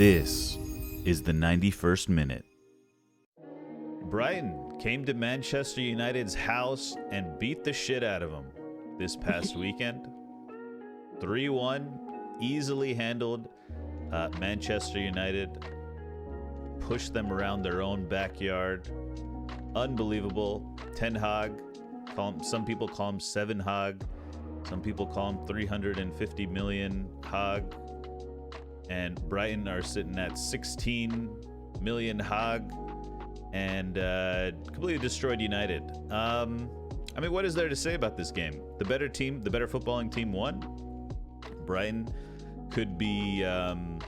This is the 91st minute. Brighton came to Manchester United's house and beat the shit out of them this past weekend. 3-1, easily handled. Manchester United pushed them around their own backyard. Unbelievable. Ten Hag, some people call him 7 Hag. Some people call him 350 million Hag. And Brighton are sitting at 16 million Hag and completely destroyed United. I mean, what is there to say about this game? The better team, the better footballing team won. Brighton could be, they're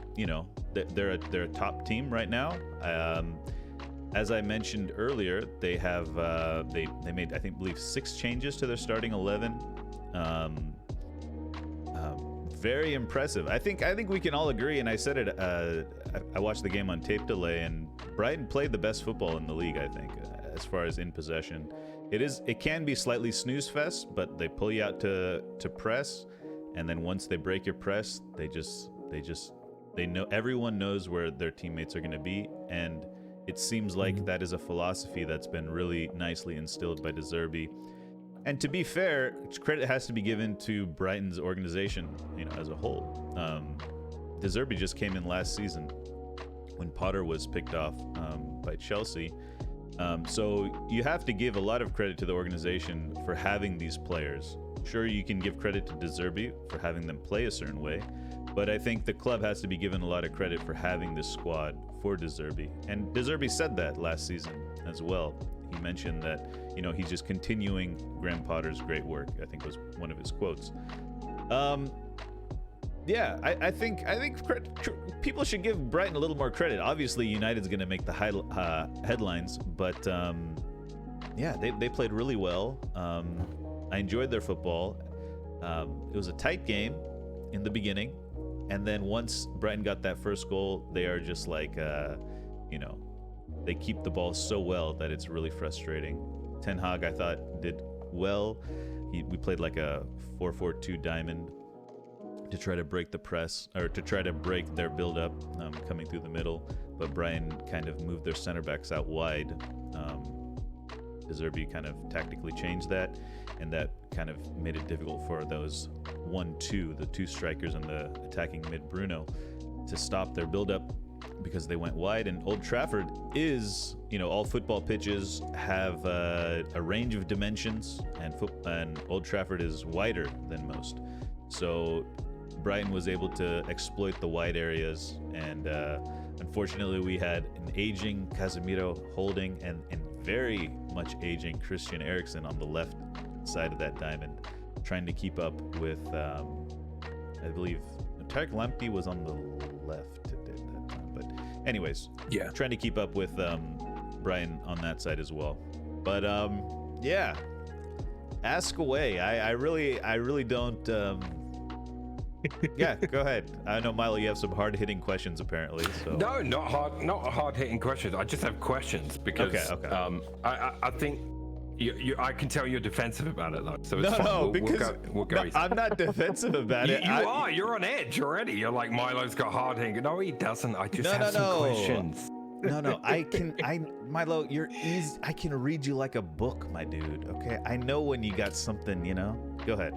a top team right now. As I mentioned earlier, they have they made, I believe 6 changes to their starting 11. Very impressive. I think we can all agree, and I said it. I watched the game on tape delay, and Brighton played the best football in the league. I think, as far as in possession, it can be slightly snooze fest, but they pull you out to press, and then once they break your press, they know, everyone knows where their teammates are going to be, and it seems like that is a philosophy that's been really nicely instilled by De Zerbi. And to be fair, credit has to be given to Brighton's organization, as a whole. De Zerbi just came in last season when Potter was picked off by Chelsea. So you have to give a lot of credit to the organization for having these players. Sure, you can give credit to De Zerbi for having them play a certain way, but I think the club has to be given a lot of credit for having this squad for De Zerbi. And De Zerbi said that last season as well. He mentioned that, he's just continuing Graham Potter's great work, I think was one of his quotes. I think people should give Brighton a little more credit. Obviously, United's going to make the headlines, but they played really well. I enjoyed their football. It was a tight game in the beginning, and then once Brighton got that first goal, they are just like, they keep the ball so well that it's really frustrating. Ten Hag, I thought, did well. We played like a 4-4-2 diamond to try to break the press, or to try to break their build-up coming through the middle. But Brighton kind of moved their center backs out wide. De Zerbi kind of tactically changed that, and that kind of made it difficult for those 1-2, the 2 strikers and the attacking mid Bruno, to stop their build-up, because they went wide. And Old Trafford is, all football pitches have a range of dimensions, and Old Trafford is wider than most. So Brighton was able to exploit the wide areas, and unfortunately we had an aging Casemiro holding and very much aging Christian Eriksen on the left side of that diamond, trying to keep up with, I believe, Tarek Lamptey was on the left at that time. But anyways, trying to keep up with Brighton on that side as well. But ask away. I really don't. Go ahead. I know, Milo, you have some hard-hitting questions apparently. So. No, not hard-hitting questions. I just have questions because okay. I think I can tell you're defensive about it though. So it's fine. We'll go. I'm not defensive about it. You are. You're on edge already. You're like, Milo's got hard-hitting. No, he doesn't. I just have some questions. No. Milo, you're easy. I can read you like a book, my dude. Okay, I know when you got something. Go ahead.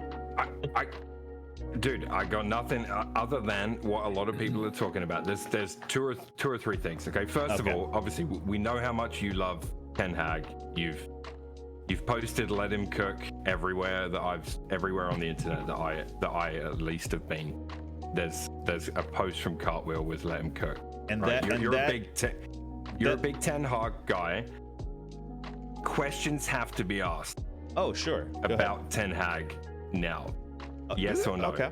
Dude, I got nothing other than what a lot of people are talking about. There's two or three things. Okay, first of all, obviously we know how much you love Ten Hag. You've posted "Let him cook" everywhere on the internet that I at least have been. There's a post from Cartwheel with "Let him cook." And right? You're a big Ten Hag guy. Questions have to be asked. Oh, sure. About Ten Hag now. Yes or no? Okay.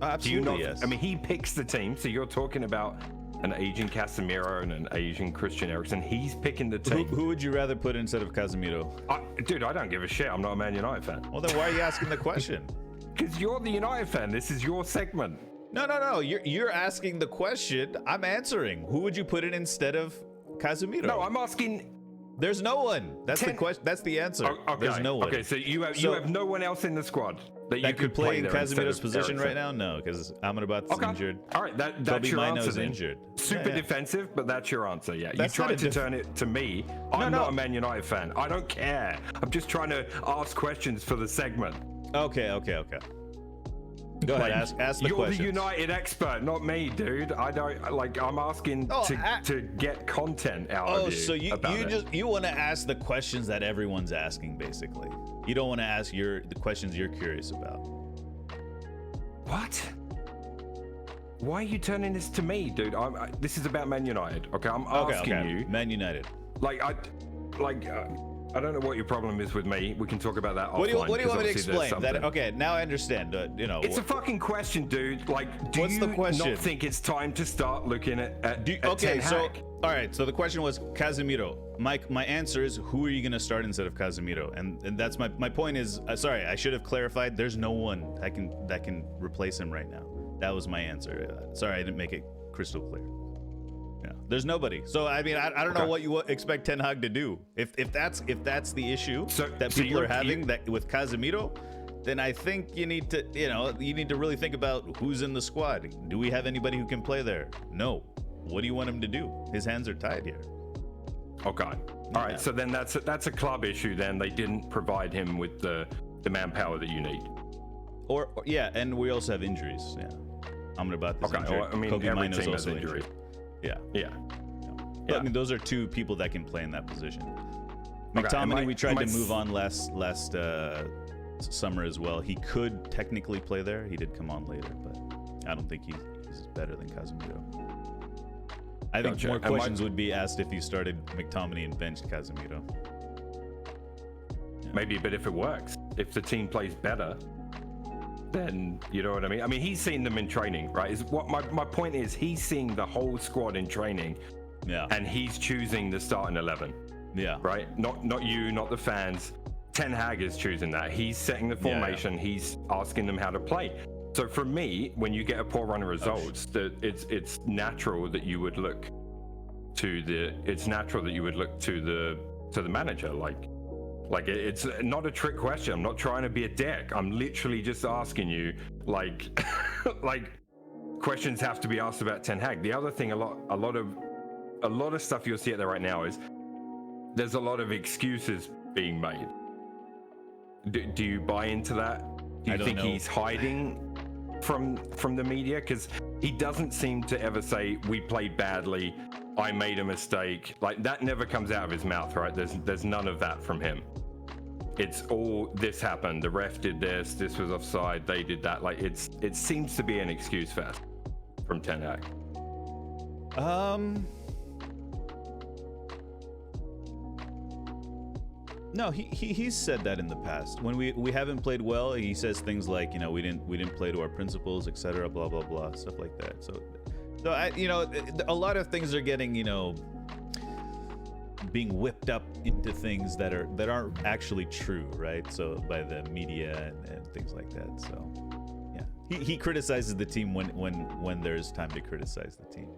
Absolutely, yes. I mean, he picks the team, so you're talking about an Asian Casemiro and an Asian Christian Eriksen. He's picking the team. Who would you rather put instead of Casemiro? Dude, I don't give a shit. I'm not a Man United fan. Well, then why are you asking the question? Because you're the United fan. This is your segment. No. You're asking the question. I'm answering. Who would you put in instead of Casemiro? No, I'm asking. There's no one. That's the question. That's the answer. Okay. There's no one. Okay, so you have no one else in the squad. that you That could could play in there instead Casemiro's of position right Eriksen? now? No, because Amrabat's Okay. injured. All right, that's Kobe your answer Mino's then. injured. Super Yeah. defensive, but that's your answer. Yeah, That's you not tried to a turn it to me. I'm no. not a Man United fan. I don't care. I'm just trying to ask questions for the segment. Okay. Go ahead, ask the You're questions. the United expert, not me, dude. I don't like. I'm asking to get content out of you. Oh, so you want to ask the questions that everyone's asking, basically. You don't want to ask the questions you're curious about. What? Why are you turning this to me, dude? This is about Man United. Okay, I'm asking you. Man United. I don't know what your problem is with me. We can talk about that offline. What do you want me to explain? Something. Okay, now I understand. It's a fucking question, dude. Like, do What's you the question? not think it's time to start looking at okay, Ten so Hag? all right. So the question was Casemiro. My answer is, who are you going to start instead of Casemiro? And that's my point is, sorry, I should have clarified. There's no one that can replace him right now. That was my answer. Sorry, I didn't make it crystal clear. Yeah, there's nobody. So I mean, I don't know what you expect Ten Hag to do. If that's the issue that people are having that with Casemiro, then I think you need to really think about who's in the squad. Do we have anybody who can play there? No. What do you want him to do? His hands are tied here. Okay. All right. So then that's a club issue. Then they didn't provide him with the manpower that you need. Or and we also have injuries. Yeah. Amrabat is injured. Well, I mean, Kobe every Mino's team has also injury. injured. Yeah. Yeah. But, I mean, those are two people that can play in that position. Okay, McTominay, we tried to move on last summer as well. He could technically play there. He did come on later, but I don't think he's better than Casemiro. I think more questions would be asked if you started McTominay and benched Casemiro. Yeah. Maybe, but if it works, if the team plays better, then you know what I mean. I mean, he's seen them in training, right? Is what my point is. He's seeing the whole squad in training, and he's choosing the starting 11. Yeah, right. Not you, not the fans. Ten Hag is choosing that. He's setting the formation. He's asking them how to play. So for me, when you get a poor run of results, it's natural that you would look to the manager. Like it's not a trick question. I'm not trying to be a dick. I'm literally just asking you, like questions have to be asked about Ten Hag. The other thing, a lot of stuff you'll see out there right now is there's a lot of excuses being made. Do you buy into that? Do you think he's hiding from the media? Because he doesn't seem to ever say we played badly, I made a mistake. Like that never comes out of his mouth, right? There's none of that from him. It's all this happened, the ref did this was offside, they did that. Like it seems to be an excuse fest from Ten Hag. No, he's said that in the past. When we haven't played well, he says things like, we didn't play to our principles, etc., blah blah blah, stuff like that. So a lot of things are getting, being whipped up into things that aren't actually true, right? So by the media and things like that. So yeah, he criticizes the team when there's time to criticize the team.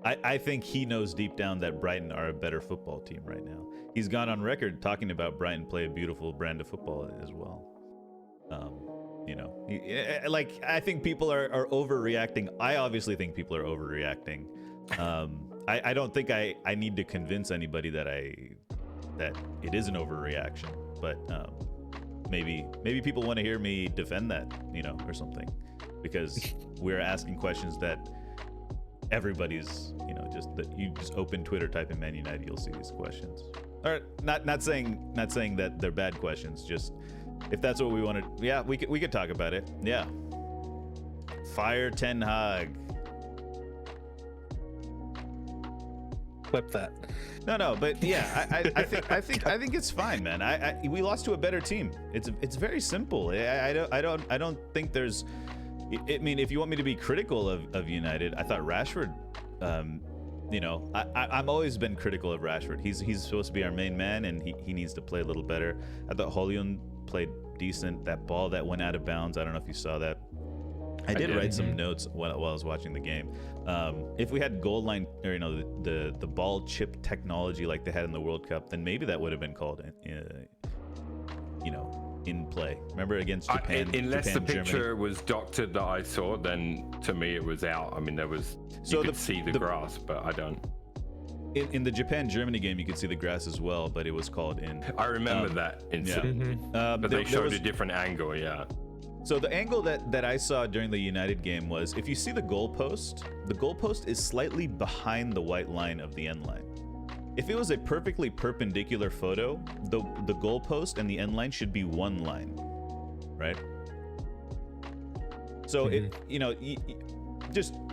I think he knows deep down that Brighton are a better football team right now. He's gone on record talking about Brighton play a beautiful brand of football as well. I think people are overreacting. I obviously think people are overreacting. I don't think I need to convince anybody that it is an overreaction, but maybe people want to hear me defend that, or something, because we're asking questions that everybody's, you just open Twitter, type in Man United, you'll see these questions. Or not saying that they're bad questions, just if that's what we wanted. Yeah, we could talk about it. Yeah. Fire Ten Hag. Clip that. No, but yeah, I think it's fine, man. We lost to a better team. It's very simple. I don't think there's. I mean, if you want me to be critical of United, I thought Rashford. I've always been critical of Rashford. He's supposed to be our main man, and he needs to play a little better. I thought Hollywood played decent. That ball that went out of bounds, I don't know if you saw that. I did write some notes while I was watching the game. If we had goal line, or the ball chip technology like they had in the World Cup, then maybe that would have been called, in play. Remember against Japan? Unless Japan, the picture Germany. was doctored that I saw, then to me it was out. I mean, there was So you could see the grass, but I don't. In the Japan-Germany game, you could see the grass as well, but it was called in. I remember that incident, but they showed a different angle. Yeah. So the angle that I saw during the United game was, if you see the goalpost is slightly behind the white line of the end line. If it was a perfectly perpendicular photo, the goalpost and the end line should be one line, right? So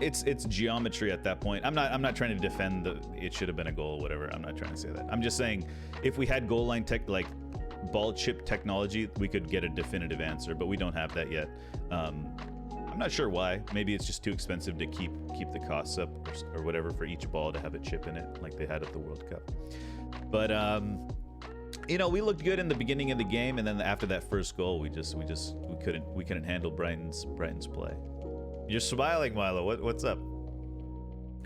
it's geometry at that point. I'm not trying to defend it should have been a goal or whatever. I'm not trying to say that. I'm just saying, if we had goal line ball chip technology, we could get a definitive answer, but we don't have that yet. I'm not sure why. Maybe it's just too expensive to keep the costs up or whatever for each ball to have a chip in it like they had at the World Cup. But we looked good in the beginning of the game, and then after that first goal, we couldn't handle Brighton's play. You're smiling, Milo. What's up?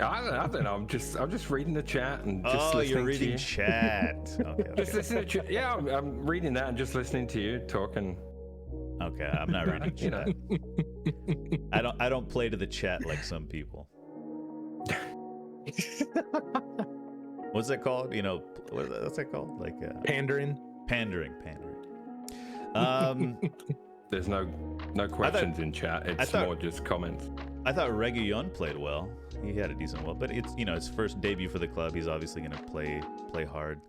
I don't know. I'm just reading the chat and just listening you're reading to you. Chat. Okay. Just listening to yeah, I'm reading that and just listening to you talking. Okay, I'm not reading chat. I don't play to the chat like some people. What's that called? What's that called? Like Pandering. Pandering. There's no questions in chat. It's more just comments. I thought Reguilon played well. He had a decent well, but it's his first debut for the club. He's obviously going to play hard.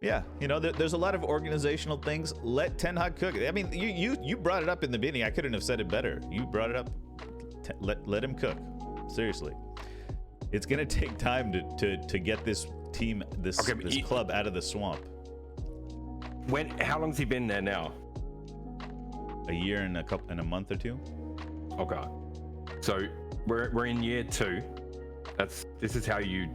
Yeah, there's a lot of organizational things. Let Ten Hag cook. I mean, you brought it up in the beginning. I couldn't have said it better. You brought it up. Let him cook. Seriously, it's going to take time to get this team, this club out of the swamp. How long's he been there now? A year and a month or two. Okay, so we're in year 2. This is how you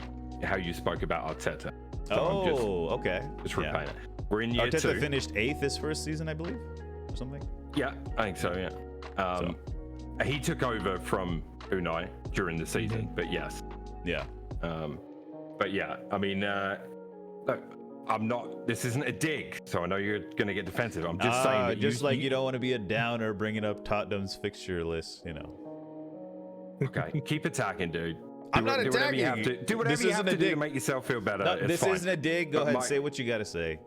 spoke about Arteta. So okay. Just repeat it. We're in year 2. Arteta finished 8th his first season, I believe, or something. Yeah, I think so. Yeah. He took over from Unai during the season, but yes. Yeah. But yeah, I mean, look, I'm not. This isn't a dig, so I know you're gonna get defensive. I'm just saying that you don't want to be a downer bringing up Tottenham's fixture list, Okay, keep attacking, dude. I'm not attacking. Whatever you have to do. Whatever you have to do to make yourself feel better. No, this fine. isn't a dig. Go ahead, say what you got to say.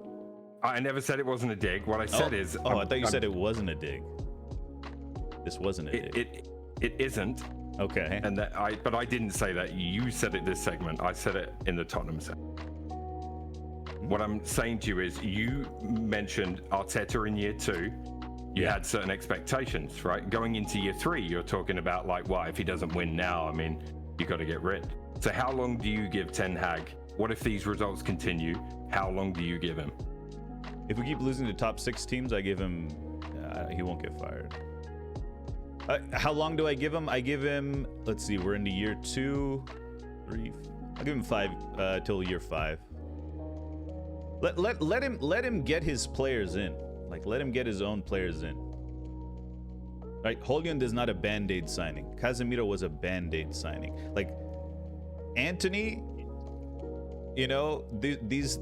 I never said it wasn't a dig. What I said is. I thought you said it wasn't a dig. This wasn't a dig. It isn't. Okay. And but I didn't say that. You said it this segment. I said it in the Tottenham segment. What I'm saying to you is, you mentioned Arteta in year 2. You had certain expectations, right? Going into year 3, you're talking about if he doesn't win now, I mean, you got to get rid. So how long do you give Ten Hag? What if these results continue? How long do you give him? If we keep losing to top 6 teams, I give him. He won't get fired. How long do I give him? I give him. Let's see. We're into year 2, 3. I'll give him 5 till year 5. Let him get his players in. Let him get his own players in. Right? Holgund is not a band-aid signing. Casemiro was a band-aid signing. Anthony, these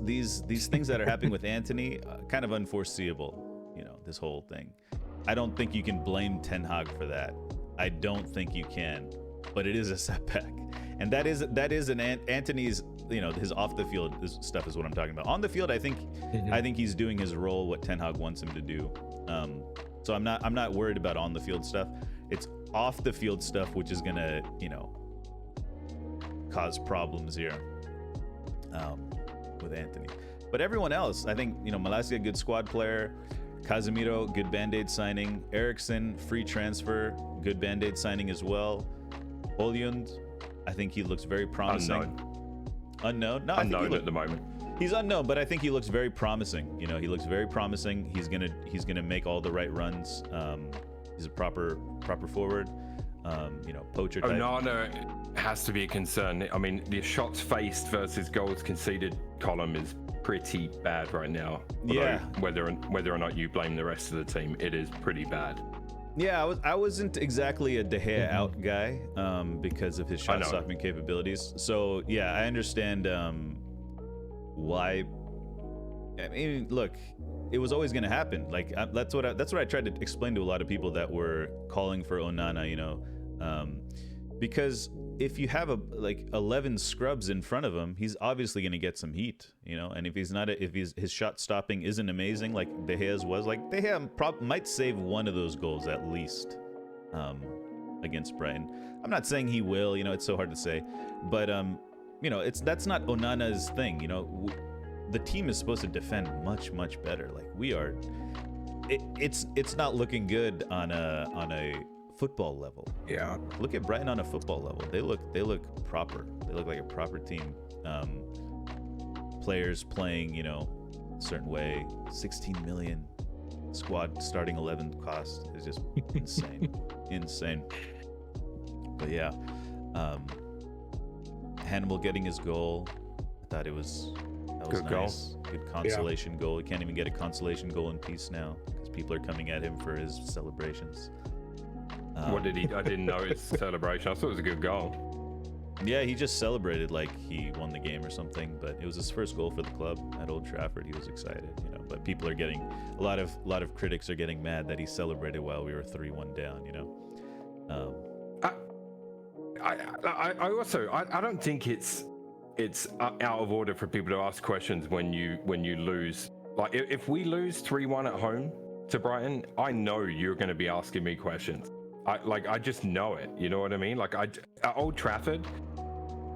things that are happening with Anthony, kind of unforeseeable. This whole thing. I don't think you can blame Ten Hag for that. I don't think you can, but it is a setback, and that is Anthony's. His off the field stuff is what I'm talking about. On the field, I think he's doing his role, what Ten Hag wants him to do. So I'm not worried about on the field stuff. It's off the field stuff which is gonna cause problems here with Anthony. But everyone else, I think Malacia, good squad player. Casemiro, good band-aid signing. Eriksen, free transfer, good band-aid signing as well. Højlund, I think he looks very promising. Unknown? No, unknown at the moment. He's unknown, but I think he looks very promising. He looks very promising. He's gonna make all the right runs. He's a proper forward. Poacher type. Onana has to be a concern. I mean, the shots faced versus goals conceded column is pretty bad right now. Yeah. Whether or not you blame the rest of the team, it is pretty bad. Yeah, I wasn't exactly a De Gea out guy because of his shot stopping capabilities. So yeah, I understand why. I mean, look, it was always going to happen. Like that's what I tried to explain to a lot of people that were calling for Onana, you know, because if you have 11 scrubs in front of him, he's obviously going to get some heat, you know. And if his shot stopping isn't amazing like De Gea's was, like De Gea might save one of those goals at least against Brighton. I'm not saying he will, you know, it's so hard to say, but you know, that's not Onana's thing, you know. The team is supposed to defend much better. Like we are, it's not looking good on a football level. Yeah. Look at Brighton on a football level. They look proper. They look like a proper team. Players playing, you know, a certain way. 16 million squad starting 11 cost is just insane. Insane. But yeah, Hannibal getting his goal. I thought that was good nice. Good consolation goal. He can't even get a consolation goal in peace now because people are coming at him for his celebrations. What did he? I didn't know his celebration. I thought it was a good goal. Yeah, he just celebrated like he won the game or something. But it was his first goal for the club at Old Trafford. He was excited, you know. But people are getting a lot of critics are getting mad that he celebrated while we were 3-1 down. You know. I also don't think it's out of order for people to ask questions when you lose. Like if we lose 3-1 at home to Brighton, I know you're going to be asking me questions. I just know it. You know what I mean? Like at Old Trafford,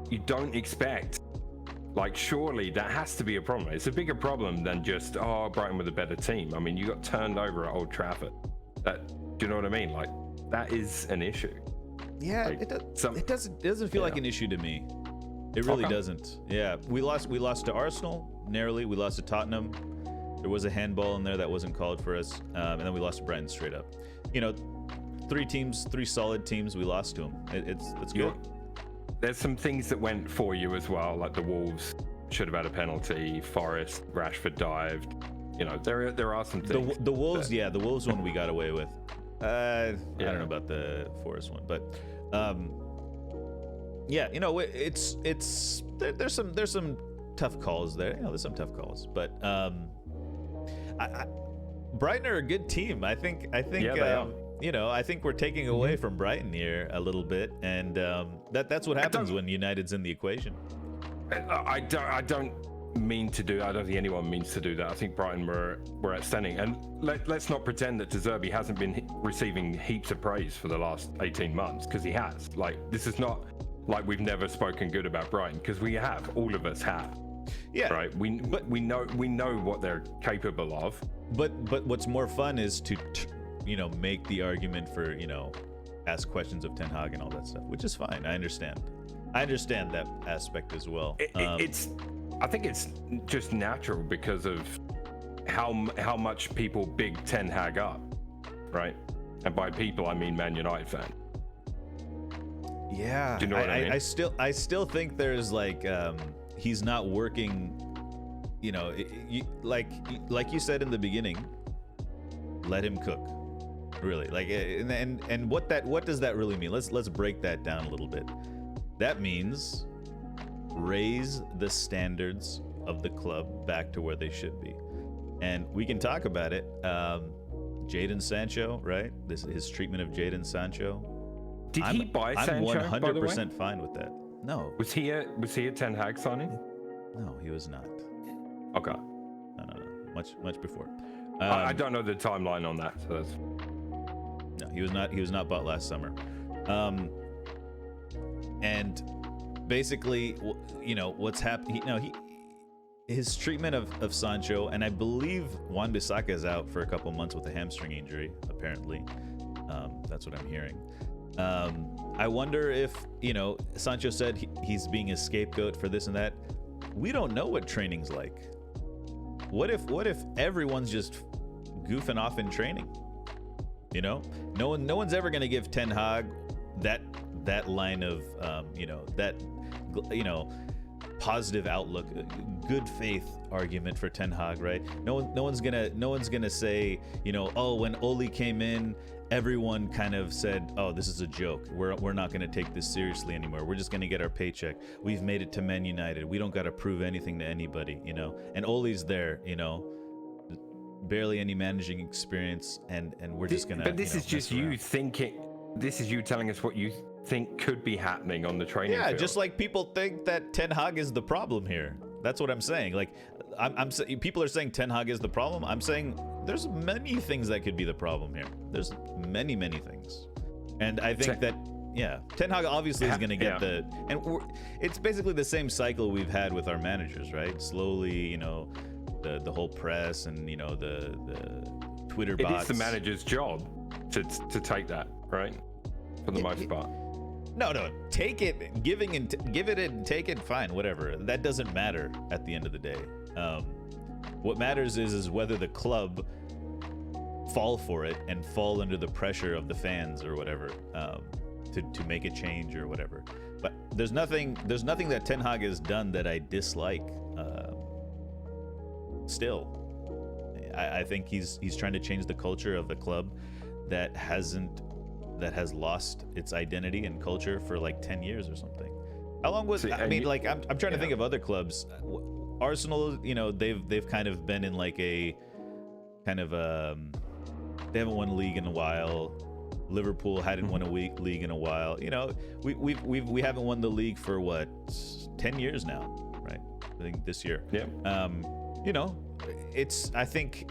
you don't expect. Like surely that has to be a problem. It's a bigger problem than just Brighton with a better team. I mean, you got turned over at Old Trafford. Do you know what I mean? Like that is an issue. Yeah, like, it doesn't feel like an issue to me. It really doesn't. Yeah, we lost to Arsenal narrowly. We lost to Tottenham. There was a handball in there that wasn't called for us, and then we lost to Brighton straight up. You know, three solid teams. We lost to them. It's good. There's some things that went for you as well, like the Wolves should have had a penalty. Forest, Rashford dived. You know, there are some things. The Wolves, the Wolves one we got away with. I don't know about the Forest one, but yeah, you know, there's some tough calls there. You know, there's some tough calls, but Brighton are a good team. I think you know, I think we're taking away from Brighton here a little bit, and that's what happens when United's in the equation. I don't mean to do. I don't think anyone means to do that. I think Brighton were outstanding, and let's not pretend that De Zerbi hasn't been receiving heaps of praise for the last 18 months, because he has. Like, this is not like we've never spoken good about Brighton, because we have. All of us have. Yeah. Right. We know what they're capable of. But what's more fun is to you know, make the argument for, you know, ask questions of Ten Hag and all that stuff, which is fine. I understand that aspect as well. I think it's just natural because of how much people big Ten Hag up, right? And by people, I mean Man United fan. Yeah, do you know what I mean? I still think there's like he's not working. You know, like you said in the beginning, let him cook. Really, like, and what does that really mean? Let's break that down a little bit. That means raise the standards of the club back to where they should be, and we can talk about it. Jadon Sancho, right? His treatment of Jadon Sancho. Did he buy Sancho? I'm 100% fine with that. No. Was he a Ten Hag signing? No, he was not. Okay. No. Much before. I don't know the timeline on that. So that's... No, he was not bought last summer. And basically, you know, what's happened, his treatment of Sancho, and I believe Wan-Bissaka is out for a couple months with a hamstring injury, apparently. That's what I'm hearing. I wonder if, you know, Sancho said he's being a scapegoat for this and that. We don't know what training's like. What if everyone's just goofing off in training? You know, no one's ever going to give Ten Hag that line of positive outlook, good faith argument for Ten Hag, right? No one's gonna say, you know, oh, when Oli came in everyone kind of said, oh, this is a joke. We're not going to take this seriously anymore. We're just going to get our paycheck. We've made it to Man United. We don't got to prove anything to anybody, you know. And Ole's there, you know, barely any managing experience, and we're just going to. But this is just you thinking. This is you telling us what you think could be happening on the training field. Just like people think that Ten Hag is the problem here. That's what I'm saying. Like, people are saying Ten Hag is the problem. I'm saying there's many things that could be the problem here. There's many things, and I think that Ten Hag obviously is going to get it's basically the same cycle we've had with our managers, right? Slowly, you know, the whole press and, you know, the Twitter bots. It is the manager's job to take that, right? For the most part. No, take it, give it and take it, fine, whatever. That doesn't matter at the end of the day. What matters is whether the club fall for it and fall under the pressure of the fans or whatever, to make a change or whatever. But there's nothing that Ten Hag has done that I dislike. Still, I think he's trying to change the culture of the club that has lost its identity and culture for like 10 years or something. How long was I'm trying to think of other clubs. Arsenal, you know, they've kind of been in like a kind of they haven't won a league in a while. Liverpool hadn't won a league in a while. You know, we haven't won the league for what, 10 years now, right? I think this year. Yeah. You know, I think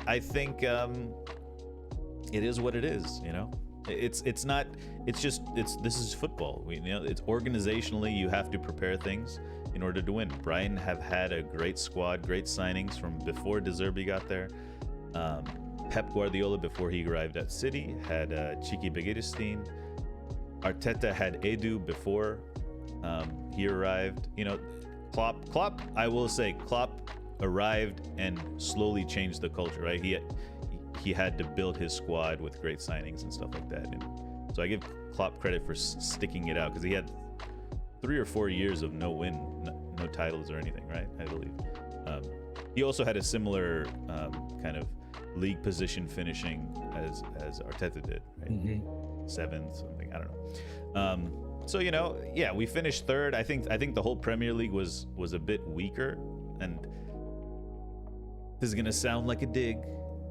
it is what it is, you know. This is football. It's organizationally, you have to prepare things in order to win. Brighton have had a great squad, great signings from before De Zerbi got there. Pep Guardiola, before he arrived at City, had Chiki Begiristain. Arteta had Edu before he arrived. You know, Klopp, I will say, Klopp arrived and slowly changed the culture, right? He had to build his squad with great signings and stuff like that. And so I give Klopp credit for sticking it out, because he had 3 or 4 years of no titles or anything, right? I believe. He also had a similar kind of league position finishing as Arteta did, right? Mm-hmm. 7th, something, I don't know. So, you know, yeah, we finished 3rd. I think the whole Premier League was a bit weaker, and this is gonna sound like a dig,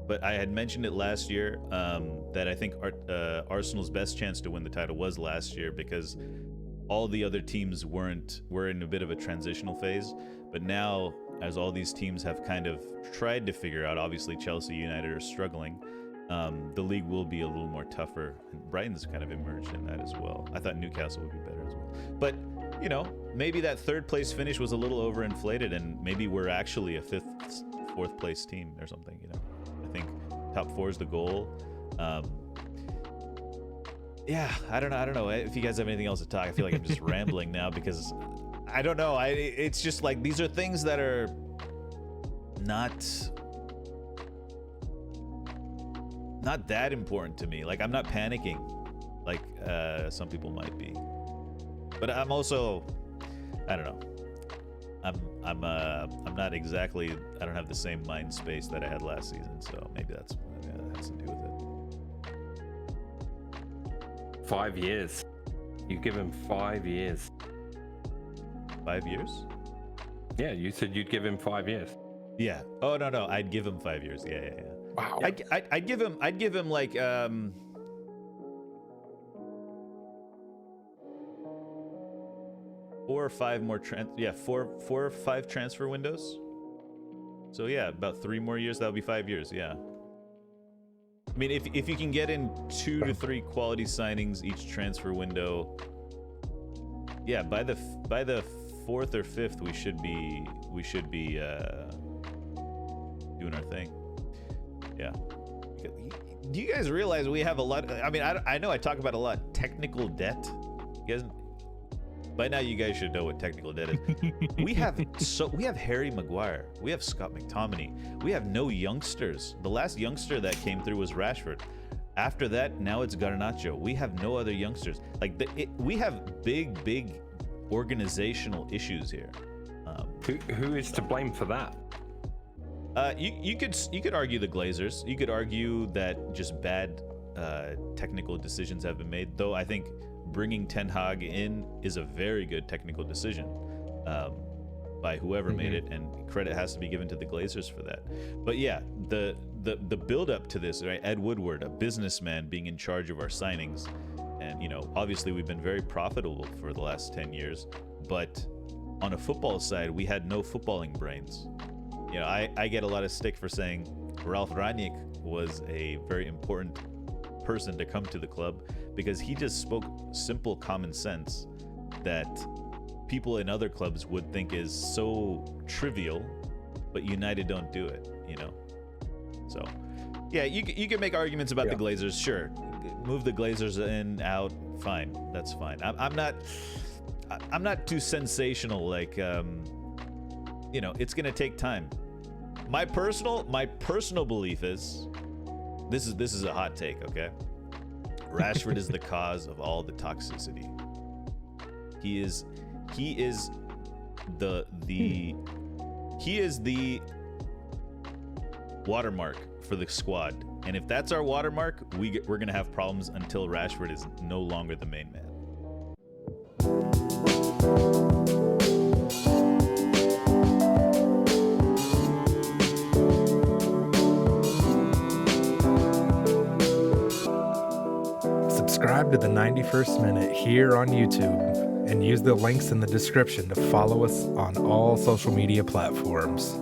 but I had mentioned it last year, that I think Arsenal's best chance to win the title was last year, because all the other teams were in a bit of a transitional phase. But now, as all these teams have kind of tried to figure out, obviously Chelsea, United are struggling, the league will be a little more tougher, and Brighton's kind of emerged in that as well. I thought Newcastle would be better as well. But, you know, maybe that 3rd place finish was a little overinflated, and maybe we're actually a 5th, 4th place team or something, you know. I think top 4 is the goal. Yeah, I don't know if you guys have anything else to talk. I feel like I'm just rambling now, because I don't know. It's just like, these are things that are not that important to me. Like, I'm not panicking like some people might be. But I'm also, I don't know. I'm not exactly, I don't have the same mind space that I had last season, so maybe that has to do with it. 5 years. You give him 5 years. 5 years? Yeah, you said you'd give him 5 years. Yeah. Oh, no, I'd give him 5 years. Yeah. Wow. I'd give him like 4 or 5 more 4 or 5 transfer windows. So yeah, about 3 more years. That would be 5 years. Yeah. I mean, if you can get in 2 to 3 quality signings each transfer window, yeah, by the 4th or 5th, we should be doing our thing. Yeah. Do you guys realize we have a lot? I mean, I know I talk about a lot of technical debt. You guys, by now you guys should know what technical debt is. we have Harry Maguire, we have Scott McTominay, we have no youngsters. The last youngster that came through was Rashford. After that, now it's Garnacho. We have no other youngsters. Like we have big organizational issues here. Who is to blame for that? You could argue the Glazers. You could argue that just bad technical decisions have been made. Though I think bringing Ten Hag in is a very good technical decision by whoever made it, and credit has to be given to the Glazers for that. But yeah, the build up to this, right? Ed Woodward, a businessman, being in charge of our signings, and obviously we've been very profitable for the last 10 years, but on a football side, we had no footballing brains. I get a lot of stick for saying Ralf Rangnick was a very important person to come to the club because he just spoke simple common sense that people in other clubs would think is so trivial, but United don't do it, So, yeah, you can make arguments about the Glazers, sure. Move the Glazers in, out, fine. That's fine. I'm not too sensational. Like, it's gonna take time. My personal belief is, this is a hot take, okay? Rashford is the cause of all the toxicity. He is the watermark for the squad, and if that's our watermark, we're gonna have problems until Rashford is no longer the main man. Subscribe to the 91st Minute here on YouTube and use the links in the description to follow us on all social media platforms.